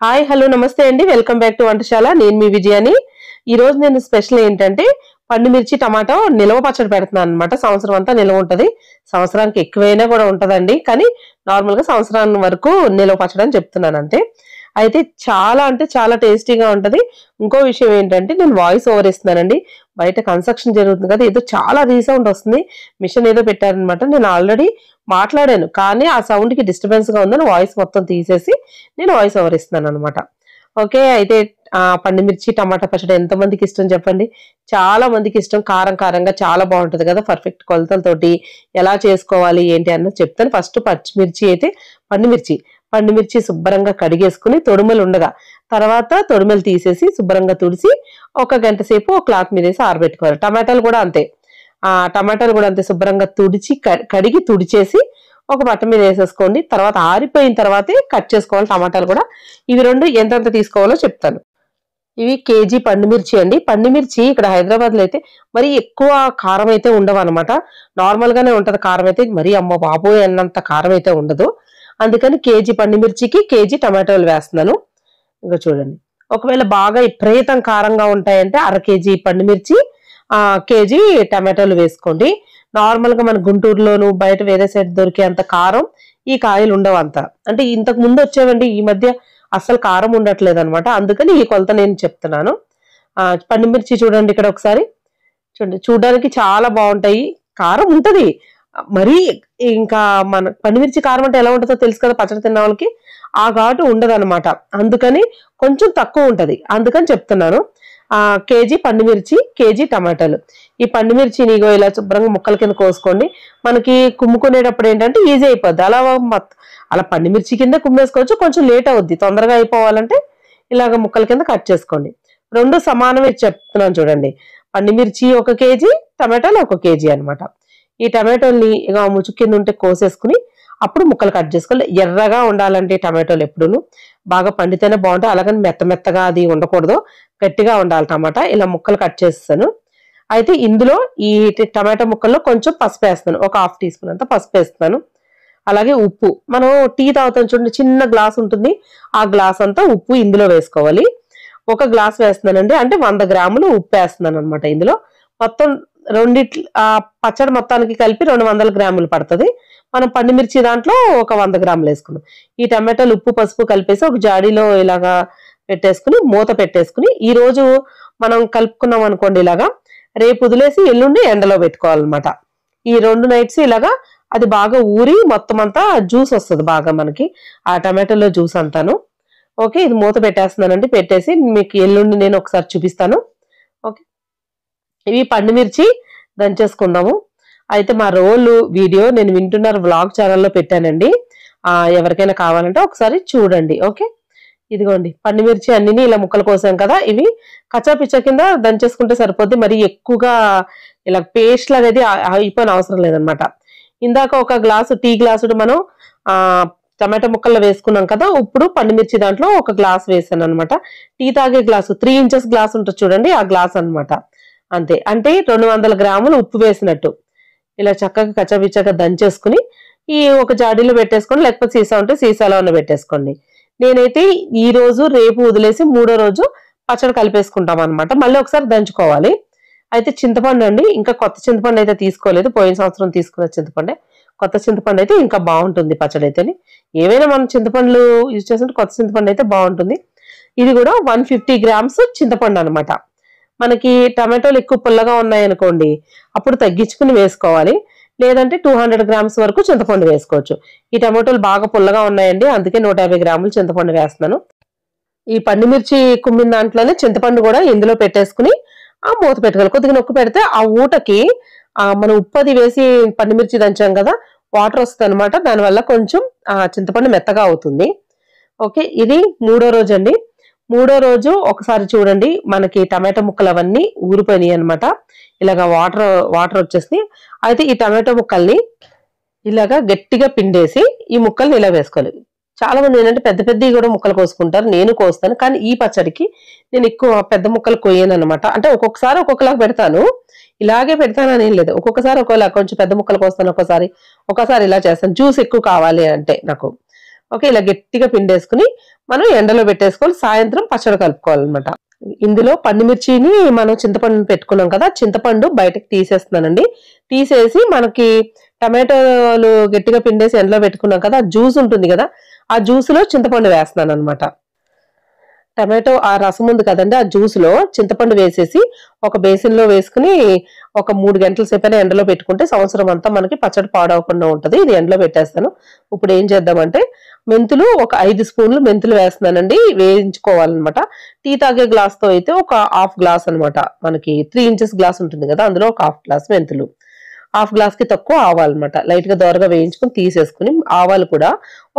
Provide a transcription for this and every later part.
Hi hello నమస్తే అండి, welcome back to వంటశాల. నేను మీ విజయాని. ఈ రోజు నేను స్పెషల్ ఏంటంటే పండు మిర్చి టమాటో నిల్వ పచ్చడి పెడుతున్నాను అనమాట. సంవత్సరం అంతా నిల్వ ఉంటది, సంవత్సరానికి ఎక్కువైనా కూడా ఉంటదండి, కానీ నార్మల్ గా సంవత్సరాన్ని వరకు నిల్వ పచ్చడి అని చెప్తున్నాను అంతే. అయితే చాలా అంటే చాలా టేస్టీగా ఉంటది. ఇంకో విషయం ఏంటంటే నేను వాయిస్ ఓవర్ ఇస్తున్నానండి, బయట కన్స్ట్రక్షన్ జరుగుతుంది కదా, ఏదో చాలా రీసౌండ్ వస్తుంది, మిషన్ ఏదో పెట్టారనమాట. నేను ఆల్రెడీ మాట్లాడాను కానీ ఆ సౌండ్ కి డిస్టర్బెన్స్ గా ఉందని వాయిస్ మొత్తం తీసేసి నేను వాయిస్ ఓవర్ ఇస్తున్నాను అనమాట. ఓకే, అయితే పండుమిర్చి టమాటా పచ్చడి ఎంతమందికి ఇష్టం చెప్పండి? చాలా మందికి ఇష్టం. కారం కారంగా చాలా బాగుంటది కదా, పర్ఫెక్ట్ కొలతలతోటి ఎలా చేసుకోవాలి ఏంటి అన్నది చెప్తాను. ఫస్ట్ పచ్చిమిర్చి అయితే పండుమిర్చి శుభ్రంగా కడిగేసుకుని తొడుమలు ఉండగా, తర్వాత తొడుమలు తీసేసి శుభ్రంగా తుడిసి ఒక గంట సేపు క్లాత్ మీద వేసి ఆరబెట్టుకోవాలి. టమాటాలు కూడా అంతే, శుభ్రంగా కడిగి తుడిచేసి ఒక బట్ట మీద వేసేసుకోండి. తర్వాత ఆరిపోయిన తర్వాతే కట్ చేసుకోవాలి టమాటాలు కూడా. ఇవి రెండు ఎంతెంత తీసుకోవాలో చెప్తాను. ఇవి కేజీ పండుమిర్చి అండి. పండుమిర్చి ఇక్కడ హైదరాబాద్ లో అయితే మరి ఎక్కువ కారం అయితే ఉండవు అనమాట, నార్మల్ గానే ఉంటది కారం అయితే, మరి అమ్మ బాబోయ్ అన్నంత కారం అయితే ఉండదు. అందుకని కేజీ పండుమిర్చికి కేజీ టమాటోలు వేస్తున్నాను. ఇంకా చూడండి, ఒకవేళ బాగా విపరీతం కారంగా ఉంటాయంటే అర కేజీ పండుమిర్చి కేజీ టమాటోలు వేసుకోండి. నార్మల్ గా మన గుంటూరులోను బయట వేరే సైడ్ దొరికే అంత కారం ఈ కాయలు ఉండవు అంత. అంటే ఇంతకు ముందు వచ్చేవండి, ఈ మధ్య అస్సలు కారం ఉండట్లేదు అనమాట, అందుకని ఈ కొలత నేను చెప్తున్నాను. పండుమిర్చి చూడండి, ఇక్కడ ఒకసారి చూడండి, చూడడానికి చాలా బాగుంటాయి, కారం ఉంటది మరి. ఇంకా మన పండుమిర్చి కారం అంటే ఎలా ఉంటుందో తెలుసు కదా, పచ్చడి తిన్న వాళ్ళకి ఆ ఘాటు ఉండదు అనమాట, అందుకని కొంచెం తక్కువ ఉంటది, అందుకని చెప్తున్నాను. కేజీ పండుమిర్చి కేజీ టమాటాలు. ఈ పండుమిర్చిని ఇలా శుభ్రంగా ముక్కల కింద కోసుకోండి. మనకి కుమ్ముకునేటప్పుడు ఏంటంటే ఈజీ అయిపోద్ది, అలా పండుమిర్చి కింద కుమ్మేసుకోవచ్చు. కొంచెం లేట్ అవుద్ది, తొందరగా అయిపోవాలంటే ఇలాగ ముక్కల కింద కట్ చేసుకోండి. రెండు సమానమే చెప్తున్నాను చూడండి, పండుమిర్చి 1 కేజీ, టమాటాలు 1 కేజీ అనమాట. ఈ టమాటోల్ని ఇక ముచ్చు కింద ఉంటే కోసేసుకుని అప్పుడు ముక్కలు కట్ చేసుకోవాలి. ఎర్రగా ఉండాలంటే టమాటోలు ఎప్పుడూను బాగా పండితేనే బాగుంటాయి, అలాగని మెత్తగా అది ఉండకూడదు, గట్టిగా ఉండాలి టమాటా. ఇలా ముక్కలు కట్ చేస్తాను. అయితే ఇందులో ఈ టమాటా ముక్కల్లో కొంచెం పసుపు వేస్తాను, ఒక 1/2 టీ స్పూన్ అంతా పసుపు వేస్తాను. అలాగే ఉప్పు, మనం టీ తాగుతాం చూడండి, చిన్న గ్లాస్ ఉంటుంది, ఆ గ్లాస్ అంతా ఉప్పు ఇందులో వేసుకోవాలి. 1 గ్లాస్ వేస్తున్నానండి, అంటే 100 గ్రాములు ఉప్పు వేస్తున్నాను అనమాట. ఇందులో మొత్తం పచ్చడి మొత్తానికి కలిపి 200 గ్రాములు పడుతుంది. మనం పండుమిర్చి దాంట్లో ఒక 100 గ్రాములు వేసుకున్నాం. ఈ టమాటాలు ఉప్పు పసుపు కలిపేసి ఒక జాడీలో ఇలాగా పెట్టేసుకుని మూత పెట్టేసుకుని ఈ రోజు మనం కలుపుకున్నాం అనుకోండి, ఇలాగా రేపు వదిలేసి ఎల్లుండి ఎండలో పెట్టుకోవాలన్నమాట. ఈ 2 నైట్స్ ఇలాగా అది బాగా ఊరి మొత్తం అంతా జ్యూస్ వస్తుంది బాగా మనకి, ఆ టమాటోలో జ్యూస్ అంతాను. ఓకే, ఇది మూత పెట్టేస్తున్నానండి. పెట్టేసి మీకు ఎల్లుండి నేను ఒకసారి చూపిస్తాను. ఓకే, ఇవి పండుమిర్చి దంచేసుకుందాము. అయితే మా రోలు వీడియో నేను వింటున్నారు వ్లాగ్ ఛానల్లో పెట్టానండి, ఎవరికైనా కావాలంటే ఒకసారి చూడండి. ఓకే, ఇదిగోండి పండుమిర్చి అన్నిని ఇలా ముక్కలు కోసాం కదా, ఇవి కచ్చాపిచ్చా కింద దంచేసుకుంటే సరిపోద్ది, మరి ఎక్కువగా ఇలా పేస్ట్ లాగా అది అయిపోయిన అవసరం లేదనమాట. ఇందాక ఒక గ్లాసు టీ గ్లాసుడు మనం టమాటా ముక్కల్లో వేసుకున్నాం కదా, ఇప్పుడు పండుమిర్చి దాంట్లో 1 గ్లాస్ వేసాను అనమాట. టీ తాగే గ్లాసు 3 ఇంచెస్ గ్లాస్ ఉంటుంది చూడండి, ఆ గ్లాస్ అనమాట. అంతే, అంటే 200 గ్రాములు ఉప్పు వేసినట్టు. ఇలా చక్కగా కచ్చాపిచ్చాగా దంచేసుకుని ఈ ఒక జాడీలో పెట్టేసుకోండి, లేకపోతే సీసా ఉంటే సీసాలో ఉన్న పెట్టేసుకోండి. నేనైతే ఈ రోజు రేపు వదిలేసి 3వ రోజు పచ్చడి కలిపేసుకుంటాం అనమాట. మళ్ళీ ఒకసారి దంచుకోవాలి. అయితే చింతపండు అండి, ఇంకా కొత్త చింతపండు అయితే తీసుకోలేదు, పోయిన సంవత్సరం తీసుకున్న చింతపండే. కొత్త చింతపండు అయితే ఇంకా బాగుంటుంది పచ్చడి అయితే. ఏవైనా మనం చింతపండ్లు యూజ్ చేస్తుంటే కొత్త చింతపండు అయితే బాగుంటుంది. ఇది కూడా 150 గ్రామ్స్ చింతపండు అనమాట. మనకి టమాటోలు ఎక్కువ పుల్లగా ఉన్నాయనుకోండి, అప్పుడు తగ్గించుకుని వేసుకోవాలి, లేదంటే 200 గ్రామ్స్ వరకు చింతపండు వేసుకోవచ్చు. ఈ టమాటోలు బాగా పుల్లగా ఉన్నాయండి, అందుకే 150 గ్రాములు చింతపండు వేస్తున్నాను. ఈ పండుమిర్చి కుమ్మిన దాంట్లోనే చింతపండు కూడా ఇందులో పెట్టేసుకుని మూత పెట్టుకోవాలి. కొద్దిగా నొక్కి పెడితే ఆ ఊటకి మనం ఉప్పు అది వేసి పండుమిర్చి దంచాం కదా, వాటర్ వస్తుంది అనమాట, దానివల్ల కొంచెం చింతపండు మెత్తగా అవుతుంది. ఓకే, ఇది 3వ రోజు అండి. 3వ రోజు ఒకసారి చూడండి, మనకి టమాటో ముక్కలు అవన్నీ ఊరిపోయినాయి అనమాట, ఇలాగా వాటర్ వచ్చేసి. అయితే ఈ టమాటో ముక్కల్ని ఇలాగా గట్టిగా పిండేసి ఈ ముక్కల్ని ఇలా వేసుకోవాలి. చాలా మంది ఏంటంటే పెద్ద పెద్దవి కూడా ముక్కలు కోసుకుంటారు, నేను కోస్తాను. కానీ ఈ పచ్చడికి నేను ఎక్కువ పెద్ద ముక్కలు కొయ్యను అనమాట. అంటే ఒక్కొక్కసారి ఒక్కొక్కలాగా పెడతాను, ఇలాగే పెడతానని ఏం లేదు. ఒక్కొక్కసారి ఒక్కోలా కొంచెం పెద్ద ముక్కలు కోస్తాను, ఒకసారి ఇలా చేస్తాను. జ్యూస్ ఎక్కువ కావాలి అంటే నాకు. ఓకే, ఇలా గట్టిగా పిండేసుకుని మనం ఎండలో పెట్టేసుకొని సాయంత్రం పచ్చడి కలుపుకోవాలన్నమాట. ఇందులో పండుమిర్చిని మనం చింతపండు పెట్టుకున్నాం కదా, చింతపండు బయటకు తీసేస్తున్నానండి. తీసేసి మనకి టమాటోలు గట్టిగా పిండేసి ఎండలో పెట్టుకున్నాం కదా, జ్యూస్ ఉంటుంది కదా, ఆ జ్యూస్ లో చింతపండు వేస్తున్నాను అనమాట. టమాటో ఆ రసం ఉంది కదండి, ఆ జ్యూస్ లో చింతపండు వేసేసి ఒక బేసిన్ లో వేసుకుని ఒక 3 గంటల సేపైనా ఎండలో పెట్టుకుంటే సంవత్సరం అంతా మనకి పచ్చడి పాడవకుండా ఉంటది. ఇది ఎండలో పెట్టేస్తాను. ఇప్పుడు ఏం చేద్దామంటే మెంతులు ఒక 5 స్పూన్లు మెంతులు వేస్తున్నానండి, వేయించుకోవాలన్నమాట. టీ తాగే గ్లాస్ తో అయితే ఒక హాఫ్ గ్లాస్ అనమాట, మనకి 3 ఇంచెస్ గ్లాస్ ఉంటుంది కదా, అందులో ఒక హాఫ్ గ్లాస్ మెంతులు, హాఫ్ గ్లాస్ కి తక్కువ ఆవాలన్నమాట. లైట్ గా దోరగా వేయించుకుని తీసేసుకుని ఆవాలు కూడా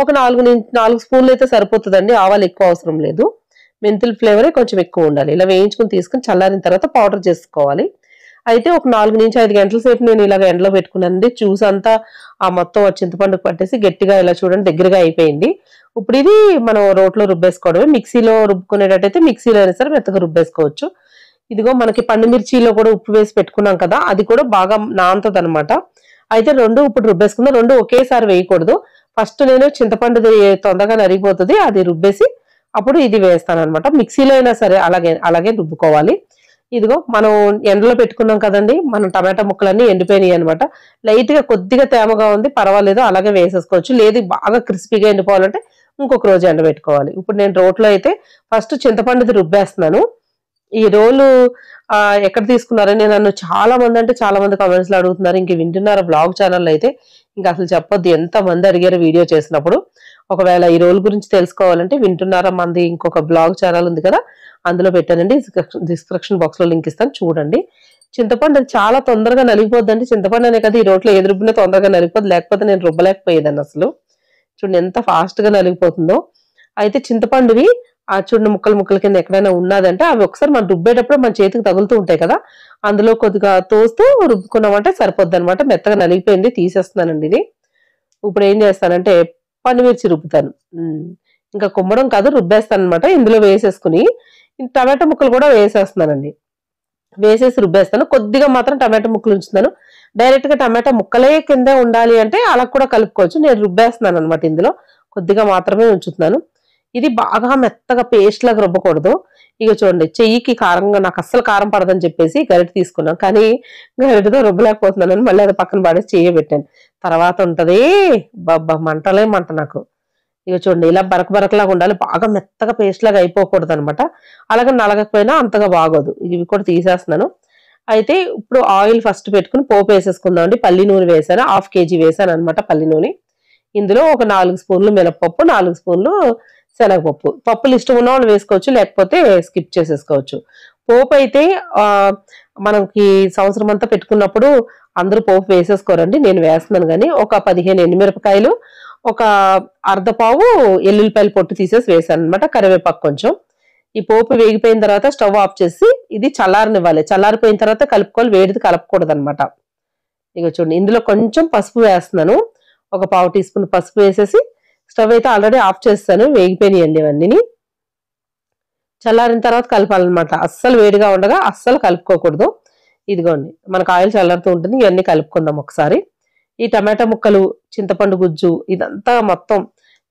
ఒక 4 స్పూన్లు అయితే సరిపోతుందండి, ఆవాలు ఎక్కువ అవసరం లేదు. మెంతుల ఫ్లేవరే కొంచెం ఎక్కువ ఉండాలి. ఇలా వేయించుకుని తీసుకుని చల్లారిన తర్వాత పౌడర్ చేసుకోవాలి. అయితే ఒక 4 నుంచి 5 గంటల సేపు నేను ఇలాగ ఎండలో పెట్టుకున్నానండి. జ్యూస్ అంతా ఆ మొత్తం చింతపండుకు పట్టేసి గట్టిగా ఇలా చూడండి దగ్గరగా అయిపోయింది. ఇప్పుడు ఇది మనం రోట్లో రుబ్బేసుకోవడమే. మిక్సీలో రుబ్బుకునేటట్టయితే మిక్సీలో అయినా సరే మెత్తగా రుబ్బేసుకోవచ్చు. ఇదిగో మనకి పండుమిర్చిలో కూడా ఉప్పు వేసి పెట్టుకున్నాం కదా, అది కూడా బాగా నానుతుంది అనమాట. అయితే రెండు ఇప్పుడు రుబ్బేసుకుందాం. రెండు ఒకేసారి వేయకూడదు. ఫస్ట్ నేను చింతపండుది తొందరగా నరిగిపోతుంది, అది రుబ్బేసి అప్పుడు ఇది వేస్తాను అనమాట. మిక్సీలో అయినా సరే అలాగే రుబ్బుకోవాలి. ఇదిగో మనం ఎండలో పెట్టుకున్నాం కదండి, మనం టమాటా ముక్కలన్నీ ఎండిపోయినాయి అనమాట. లైట్ గా కొద్దిగా తేమగా ఉంది, పర్వాలేదు, అలాగే వేసేసుకోవచ్చు. లేదు బాగా క్రిస్పీగా ఎండిపోవాలంటే ఇంకొక రోజు ఎండబెట్టుకోవాలి. ఇప్పుడు నేను రోట్లో అయితే ఫస్ట్ చింతపండుది రుబ్బేస్తున్నాను. ఈ రోలు ఎక్కడ తీసుకున్నారని నన్ను చాలా మంది కామెంట్స్ లో అడుగుతున్నారు. ఇంక వింటున్నారు బ్లాగ్ ఛానల్ అయితే ఇంకా అసలు చెప్పొద్దు, ఎంత మంది అడిగారు వీడియో చేసినప్పుడు. ఒకవేళ ఈ రోల్ గురించి తెలుసుకోవాలంటే వింటున్నారా మంది ఇంకొక బ్లాగ్ ఛానల్ ఉంది కదా, అందులో పెట్టానండి, డిస్క్రిప్షన్ బాక్స్ లో లింక్ ఇస్తాను, చూడండి. చింతపండు అది చాలా తొందరగా నలిగిపోద్దండి. చింతపండు అనే కదా ఈ రోట్లో ఏది రుబ్బినా తొందరగా నలిగిపోద్ది, లేకపోతే నేను రుబ్బలేకపోయేదాన్ని అసలు. చూడండి ఎంత ఫాస్ట్ గా నలిగిపోతుందో. అయితే చింతపండువి చూడండి ముక్కల కింద ఎక్కడైనా ఉన్నదంటే అవి ఒకసారి మనం రుబ్బేటప్పుడు మన చేతికి తగులుతూ ఉంటాయి కదా, అందులో కొద్దిగా తోస్తూ రుబ్బుకున్నామంటే సరిపోద్ది అనమాట. మెత్తగా నలిగిపోయింది, తీసేస్తున్నానండి ఇది. ఇప్పుడు ఏం చేస్తానంటే పండుమిర్చి రుబ్బుతాను. ఇంకా కుమ్మడం కాదు, రుబ్బేస్తాను అనమాట. ఇందులో వేసేసుకుని టమాటా ముక్కలు కూడా వేసేస్తున్నానండి. వేసేసి రుబ్బేస్తాను. కొద్దిగా మాత్రం టమాటా ముక్కలు ఉంచుతాను. డైరెక్ట్ గా టమాటా ముక్కలే కింద ఉండాలి అంటే అలా కూడా కలుపుకోవచ్చు. నేను రుబ్బేస్తున్నాను అనమాట, ఇందులో కొద్దిగా మాత్రమే ఉంచుతున్నాను. ఇది బాగా మెత్తగా పేస్ట్ లాగా రుబ్బకూడదు. ఇక చూడండి చెయ్యికి కారంగా, నాకు అస్సలు కారం పడదని చెప్పేసి గరిటె తీసుకున్నాను, కానీ గరిటెతో రుబ్బలేకపోతున్నాను. మళ్ళీ అది పక్కన పడేసి చెయ్యి పెట్టాను. తర్వాత ఉంటది మంట నాకు. ఇక చూడండి ఇలా బరకలాగా ఉండాలి, బాగా మెత్తగా పేస్ట్ లాగా అయిపోకూడదు అనమాట. అలాగే నలగకపోయినా అంతగా బాగోదు. ఇవి కూడా తీసేస్తున్నాను. అయితే ఇప్పుడు ఆయిల్ ఫస్ట్ పెట్టుకుని పోపు వేసేసుకుందామండి. పల్లి నూనె వేసాను, 1/2 kg వేసాను అనమాట పల్లి నూనె. ఇందులో ఒక 4 స్పూన్లు మినపప్పు, 4 స్పూన్లు శనగపప్పు. పప్పులు ఇష్టం ఉన్న వాళ్ళు వేసుకోవచ్చు, లేకపోతే స్కిప్ చేసేసుకోవచ్చు. పోపు అయితే మనకి సంవత్సరం అంతా పెట్టుకున్నప్పుడు అందరూ పోపు వేసేసుకోరండి, నేను వేస్తున్నాను. కానీ ఒక 15 ఎండుమిరపకాయలు, ఒక అర్ధ పావు ఎల్లుల్లిపాయలు పొట్టు తీసేసి వేసాను అనమాట. కరివేపాకు కొంచెం. ఈ పోపు వేగిపోయిన తర్వాత స్టవ్ ఆఫ్ చేసి ఇది చల్లారనివ్వాలి. చల్లారిపోయిన తర్వాత కలుపుకోవాలి, వేడిది కలపకూడదు అనమాట. ఇక చూడండి ఇందులో కొంచెం పసుపు వేస్తున్నాను, ఒక 1/2 టీ స్పూన్ పసుపు వేసేసి స్టవ్ అయితే ఆల్రెడీ ఆఫ్ చేస్తాను. వేగిపోయినాయండి ఇవన్నీ. చల్లారిన తర్వాత కలపాలన్నమాట. అస్సలు వేడిగా ఉండగా అస్సలు కలుపుకోకూడదు. ఇదిగోండి మనకు ఆయిల్ చల్లారుతూ ఉంటుంది. ఇవన్నీ కలుపుకుందాం ఒకసారి. ఈ టమాటా ముక్కలు, చింతపండు గుజ్జు ఇదంతా మొత్తం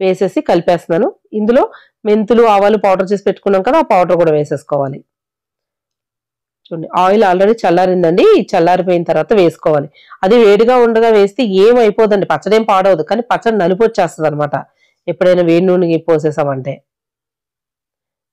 వేసేసి కలిపేస్తున్నాను. ఇందులో మెంతులు, ఆవాలు పౌడర్ చేసి పెట్టుకున్నాం కదా, ఆ పౌడర్ కూడా వేసేసుకోవాలి. చూడండి ఆయిల్ ఆల్రెడీ చల్లారిందండి. చల్లారిపోయిన తర్వాత వేసుకోవాలి. అది వేడిగా ఉండగా వేస్తే ఏమైపోదండి, పచ్చడి ఏం పాడవదు, కానీ పచ్చడి నలుపు వచ్చేస్తుంది అనమాట ఎప్పుడైనా వేడి నూనె పోసేసామంటే.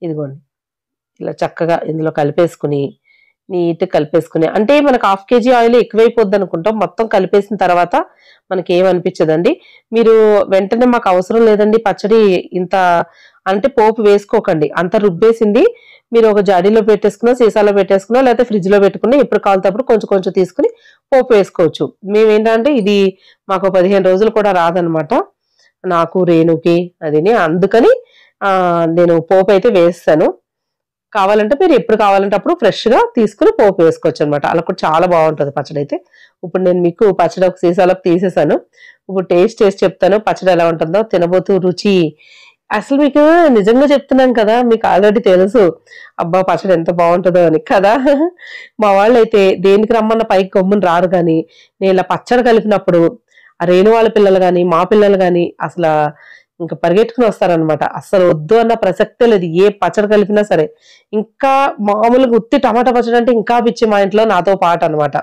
ఇదిగోండి ఇలా చక్కగా ఇందులో కలిపేసుకుని నీట్గా కలిపేసుకుని, అంటే మనకు 1/2 kg ఆయిల్ ఎక్కువైపోద్ది అనుకుంటాం. మొత్తం కలిపేసిన తర్వాత మనకి ఏమనిపించదండి. మీరు వెంటనే మాకు అవసరం లేదండి పచ్చడి ఇంత అంటే పోపు వేసుకోకండి. అంత రుబ్బేసింది మీరు ఒక జాడీలో పెట్టేసుకున్నా, సీసాలో పెట్టేసుకున్నా, లేకపోతే ఫ్రిడ్జ్ లో పెట్టుకున్నా, ఎప్పుడు కావాలన్నప్పుడు కొంచెం కొంచెం తీసుకుని పోపు వేసుకోవచ్చు. మేమేంటంటే ఇది మాకు 15 రోజులు కూడా రాదనమాట, నాకు రేణుకి అదిని. అందుకని నేను పోపు అయితే వేస్తాను. కావాలంటే మీరు ఎప్పుడు కావాలంటే అప్పుడు ఫ్రెష్ గా తీసుకుని పోపు వేసుకోవచ్చు అనమాట. అలా కూడా చాలా బాగుంటది పచ్చడి అయితే. ఇప్పుడు నేను మీకు పచ్చడి ఒక సీసాలోకి తీసేసాను. ఇప్పుడు టేస్ట్ చేసి చెప్తాను పచ్చడి ఎలా ఉంటుందో. తినబోతూ రుచి అసలు మీకు నిజంగా చెప్తున్నాను కదా, మీకు ఆల్రెడీ తెలుసు అబ్బా పచ్చడి ఎంత బాగుంటుందో అని కదా. మా వాళ్ళైతే దేనికి రమ్మన్న పైకి గమ్మున రారు, కానీ నేను ఇలా పచ్చడి కలిపినప్పుడు ఆ రేణు వాళ్ళ పిల్లలు గాని మా పిల్లలు గాని అసలు ఇంకా పరిగెట్టుకుని వస్తారనమాట. అసలు వద్దు అన్న ప్రసక్తే లేదు, ఏ పచ్చడి కలిపినా సరే. ఇంకా మామూలుగా ఉత్తి టమాటా పచ్చడి అంటే ఇంకా పిచ్చి మా ఇంట్లో నాతో పాటు అనమాట.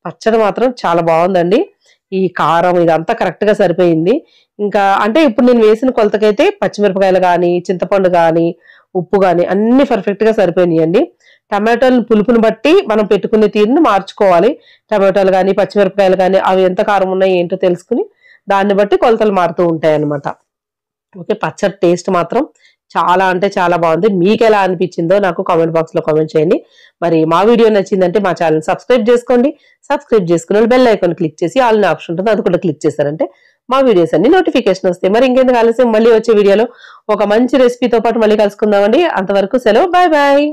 పచ్చడి మాత్రం చాలా బాగుందండి. ఈ కారం ఇదంతా కరెక్ట్ గా సరిపోయింది. ఇంకా అంటే ఇప్పుడు నేను వేసిన కొలతకైతే పచ్చిమిరపకాయలు గాని, చింతపండు గాని, ఉప్పు గాని అన్ని పర్ఫెక్ట్ గా సరిపోయినాయండి. టమాటోలు పులుపుని బట్టి మనం పెట్టుకునే తీరుని మార్చుకోవాలి. టమాటోలు గాని, పచ్చిమిరపకాయలు గాని అవి ఎంత కారం ఉన్నాయి ఏంటో తెలుసుకుని దాన్ని బట్టి కొలతలు మారుతూ ఉంటాయి అన్నమాట. ఓకే, పచ్చడి టేస్ట్ మాత్రం చాలా అంటే చాలా బాగుంది. మీకు ఎలా అనిపించిందో నాకు కామెంట్ బాక్స్ లో కామెంట్ చేయండి. మరి మా వీడియో నచ్చిందంటే మా ఛానల్ సబ్స్క్రైబ్ చేసుకోండి. సబ్స్క్రైబ్ చేసుకుని బెల్ ఐకాన్ క్లిక్ చేసి ఆల్ అనే ఆప్షన్ ఉంటుంది, అది కూడా క్లిక్ చేశారంటే మా వీడియోస్ అన్ని నోటిఫికేషన్ వస్తాయి. మరి ఇంకెందుకు ఆలస్యం, మళ్ళీ వచ్చే వీడియోలో ఒక మంచి రెసిపీతో పాటు మళ్ళీ కలుసుకుందామండి. అంతవరకు సెలవు, బాయ్ బాయ్.